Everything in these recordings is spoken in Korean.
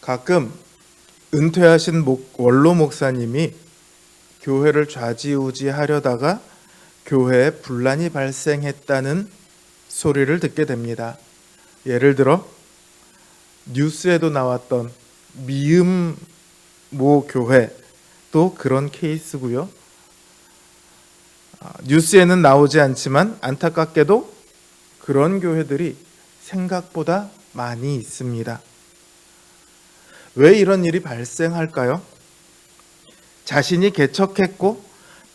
가끔 은퇴하신 원로 목사님이 교회를 좌지우지하려다가 교회에 분란이 발생했다는 소리를 듣게 됩니다. 예를 들어 뉴스에도 나왔던 미음모 교회도 그런 케이스고요. 뉴스에는 나오지 않지만 안타깝게도 그런 교회들이 생각보다 많이 있습니다. 왜 이런 일이 발생할까요? 자신이 개척했고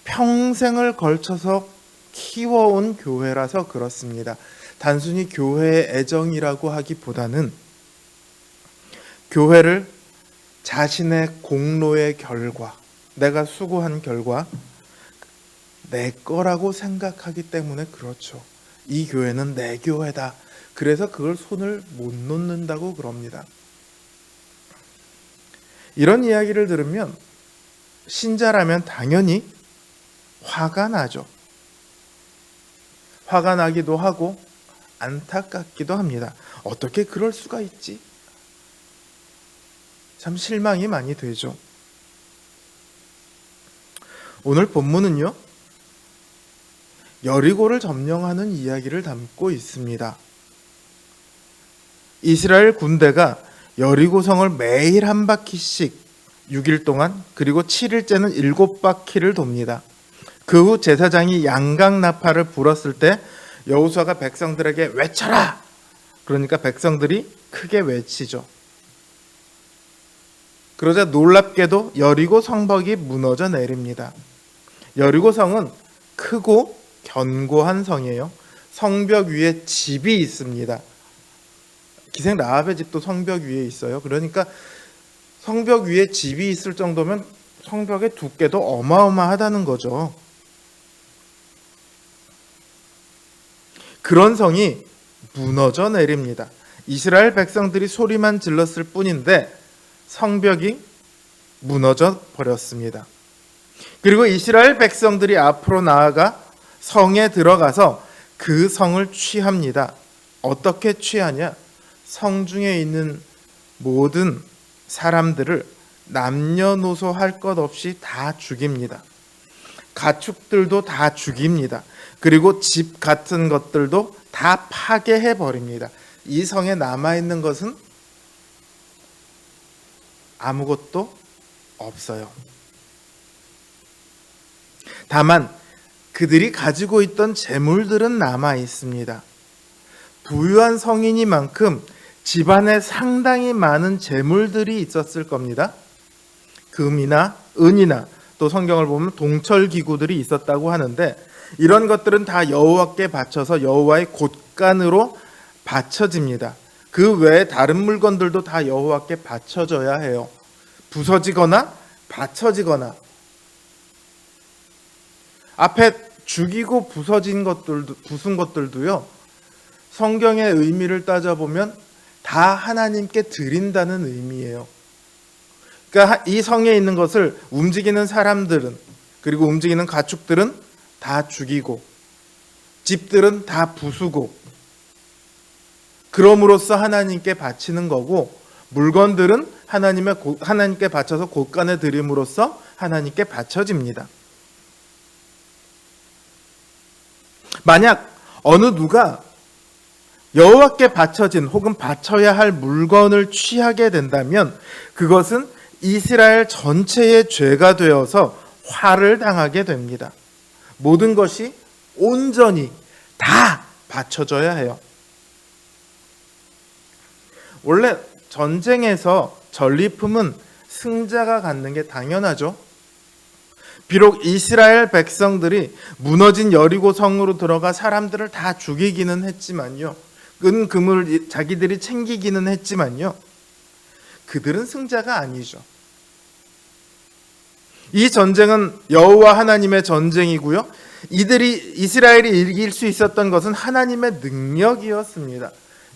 평생을 걸쳐서 키워온 교회라서 그렇습니다. 단순히 교회의 애정이라고 하기보다는 교회를 자신의 공로의 결과, 내가 수고한 결과, 내 거라고 생각하기 때문에 그렇죠. 이 교회는 내 교회다. 그래서 그걸 손을 못 놓는다고 그럽니다. 이런 이야기를 들으면 신자라면 당연히 화가 나죠. 화가 나기도 하고 안타깝기도 합니다. 어떻게 그럴 수가 있지? 참 실망이 많이 되죠. 오늘 본문은요, 여리고를 점령하는 이야기를 담고 있습니다. 이스라엘 군대가 여리고성을 매일 한 바퀴씩 6일 동안, 그리고 7일째는 7바퀴를 돕니다. 그 후 제사장이 양강나팔을 불었을 때 여호수아가 백성들에게 외쳐라! 그러니까 백성들이 크게 외치죠. 그러자 놀랍게도 여리고 성벽이 무너져 내립니다. 여리고 성은 크고 견고한 성이에요. 성벽 위에 집이 있습니다. 기생 라합의 집도 성벽 위에 있어요. 그러니까 성벽 위에 집이 있을 정도면 성벽의 두께도 어마어마하다는 거죠. 그런 성이 무너져 내립니다. 이스라엘 백성들이 소리만 질렀을 뿐인데 성벽이 무너져 버렸습니다. 그리고 이스라엘 백성들이 앞으로 나아가 성에 들어가서 그 성을 취합니다. 어떻게 취하냐? 성 중에 있는 모든 사람들을 남녀노소 할 것 없이 다 죽입니다. 가축들도 다 죽입니다. 그리고 집 같은 것들도 다 파괴해 버립니다. 이 성에 남아있는 것은 아무것도 없어요. 다만 그들이 가지고 있던 재물들은 남아 있습니다. 부유한 성인이만큼 집안에 상당히 많은 재물들이 있었을 겁니다. 금이나 은이나 또 성경을 보면 동철 기구들이 있었다고 하는데 이런 것들은 다 여호와께 바쳐서 여호와의 곳간으로 바쳐집니다. 그 외에 다른 물건들도 다 여호와께 바쳐져야 해요. 부서지거나 바쳐지거나. 앞에 죽이고 부서진 것들도, 부순 것들도요, 성경의 의미를 따져보면 다 하나님께 드린다는 의미예요. 그러니까 이 성에 있는 것을 움직이는 사람들은, 그리고 움직이는 가축들은 다 죽이고 집들은 다 부수고 그럼으로써 하나님께 바치는 거고, 물건들은 하나님께 바쳐서 곳간에 드림으로써 하나님께 바쳐집니다. 만약 어느 누가 여호와께 바쳐진 혹은 바쳐야 할 물건을 취하게 된다면 그것은 이스라엘 전체의 죄가 되어서 화를 당하게 됩니다. 모든 것이 온전히 다 바쳐져야 해요. 원래 전쟁에서 전리품은 승자가 갖는 게 당연하죠. 비록 이스라엘 백성들이 무너진 여리고 성으로 들어가 사람들을 다 죽이기는 했지만요, 금을 자기들이 챙기기는 했지만요, 그들은 승자가 아니죠. 이 전쟁은 여호와 하나님의 전쟁이고요, 이스라엘이 이길 수 있었던 것은 하나님의 능력이었습니다.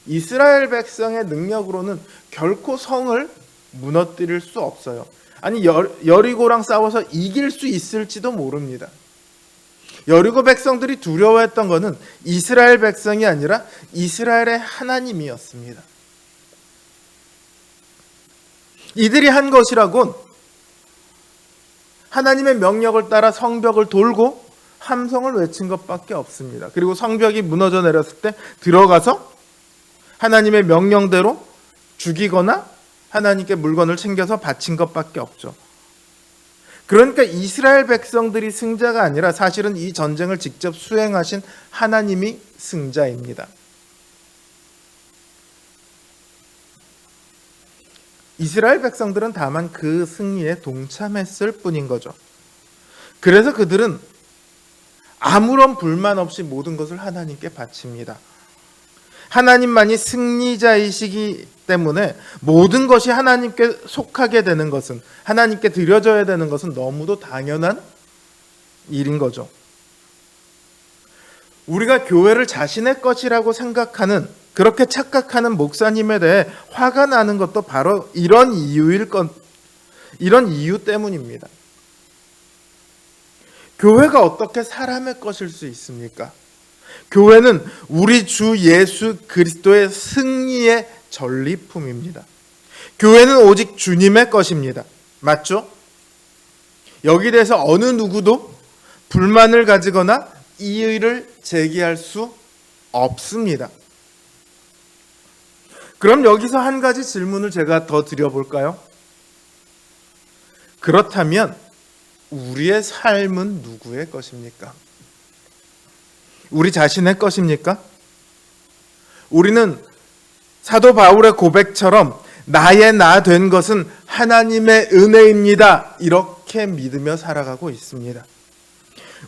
이스라엘 백성의 능력으로는 결코 성을 무너뜨릴 수 없어요. 아니, 여리고랑 싸워서 이길 수 있을지도 모릅니다. 여리고 백성들이 두려워했던 것은 이스라엘 백성이 아니라 이스라엘의 하나님이었습니다. 이들이 한 것이라곤 하나님의 명령을 따라 성벽을 돌고 함성을 외친 것밖에 없습니다. 그리고 성벽이 무너져 내렸을 때 들어가서 하나님의 명령대로 죽이거나 하나님께 물건을 챙겨서 바친 것밖에 없죠. 그러니까 이스라엘 백성들이 승자가 아니라 사실은 이 전쟁을 직접 수행하신 하나님이 승자입니다. 이스라엘 백성들은 다만 그 승리에 동참했을 뿐인 거죠. 그래서 그들은 아무런 불만 없이 모든 것을 하나님께 바칩니다. 하나님만이 승리자이시기 때문에 모든 것이 하나님께 속하게 되는 것은, 하나님께 드려져야 되는 것은 너무도 당연한 일인 거죠. 우리가 교회를 자신의 것이라고 생각하는, 그렇게 착각하는 목사님에 대해 화가 나는 것도 바로 이런 이유 때문입니다. 교회가 어떻게 사람의 것일 수 있습니까? 교회는 우리 주 예수 그리스도의 승리의 전리품입니다. 교회는 오직 주님의 것입니다. 맞죠? 여기 대해서 어느 누구도 불만을 가지거나 이의를 제기할 수 없습니다. 그럼 여기서 한 가지 질문을 제가 더 드려볼까요? 그렇다면 우리의 삶은 누구의 것입니까? 우리 자신의 것입니까? 우리는 사도 바울의 고백처럼 나의 나 된 것은 하나님의 은혜입니다. 이렇게 믿으며 살아가고 있습니다.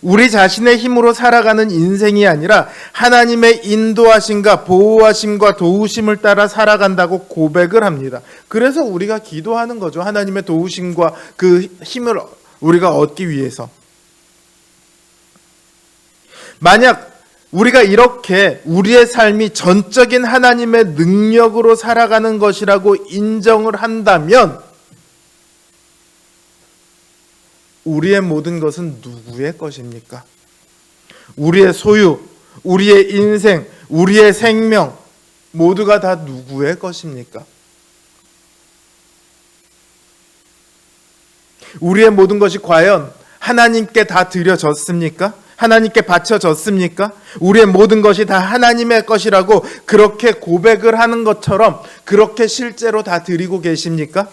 우리 자신의 힘으로 살아가는 인생이 아니라 하나님의 인도하심과 보호하심과 도우심을 따라 살아간다고 고백을 합니다. 그래서 우리가 기도하는 거죠. 하나님의 도우심과 그 힘을 우리가 얻기 위해서. 만약 우리가 이렇게 우리의 삶이 전적인 하나님의 능력으로 살아가는 것이라고 인정을 한다면 우리의 모든 것은 누구의 것입니까? 우리의 소유, 우리의 인생, 우리의 생명 모두가 다 누구의 것입니까? 우리의 모든 것이 과연 하나님께 다 드려졌습니까? 하나님께 바쳐졌습니까? 우리의 모든 것이 다 하나님의 것이라고 그렇게 고백을 하는 것처럼 그렇게 실제로 다 드리고 계십니까?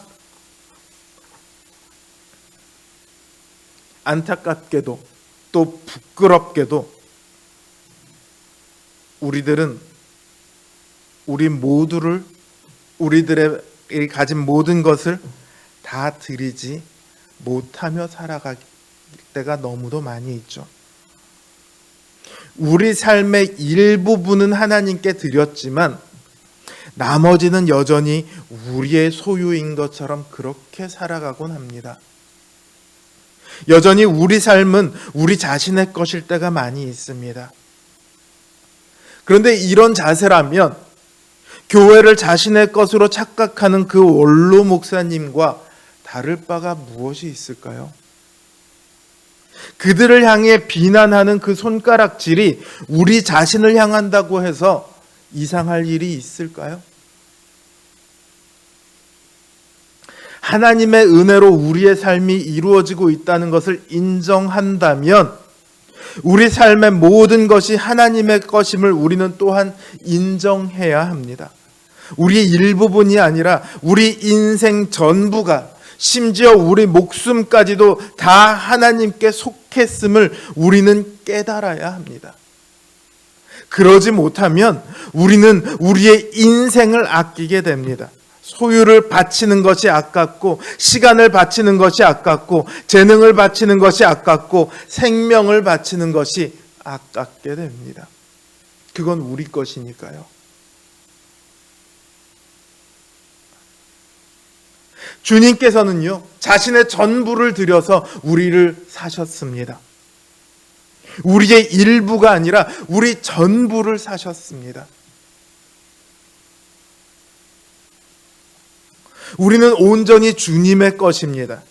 안타깝게도 또 부끄럽게도 우리들은 우리들의 가진 모든 것을 다 드리지 못하며 살아갈 때가 너무도 많이 있죠. 우리 삶의 일부분은 하나님께 드렸지만 나머지는 여전히 우리의 소유인 것처럼 그렇게 살아가곤 합니다. 여전히 우리 삶은 우리 자신의 것일 때가 많이 있습니다. 그런데 이런 자세라면 교회를 자신의 것으로 착각하는 그 원로 목사님과 다를 바가 무엇이 있을까요? 그들을 향해 비난하는 그 손가락질이 우리 자신을 향한다고 해서 이상할 일이 있을까요? 하나님의 은혜로 우리의 삶이 이루어지고 있다는 것을 인정한다면 우리 삶의 모든 것이 하나님의 것임을 우리는 또한 인정해야 합니다. 우리 일부분이 아니라 우리 인생 전부가, 심지어 우리 목숨까지도 다 하나님께 속했음을 우리는 깨달아야 합니다. 그러지 못하면 우리는 우리의 인생을 아끼게 됩니다. 소유를 바치는 것이 아깝고, 시간을 바치는 것이 아깝고, 재능을 바치는 것이 아깝고, 생명을 바치는 것이 아깝게 됩니다. 그건 우리 것이니까요. 주님께서는요, 자신의 전부를 들여서 우리를 사셨습니다. 우리의 일부가 아니라 우리 전부를 사셨습니다. 우리는 온전히 주님의 것입니다.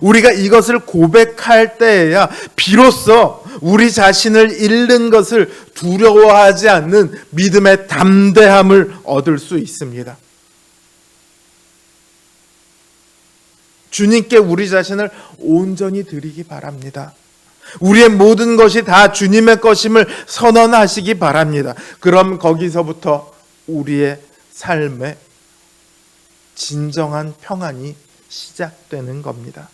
우리가 이것을 고백할 때에야 비로소 우리 자신을 잃는 것을 두려워하지 않는 믿음의 담대함을 얻을 수 있습니다. 주님께 우리 자신을 온전히 드리기 바랍니다. 우리의 모든 것이 다 주님의 것임을 선언하시기 바랍니다. 그럼 거기서부터 우리의 삶에 진정한 평안이 시작되는 겁니다.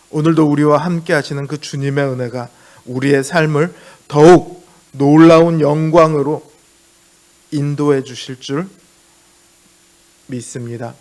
오늘도 우리와 함께 하시는 그 주님의 은혜가 우리의 삶을 더욱 놀라운 영광으로 인도해 주실 줄 믿습니다.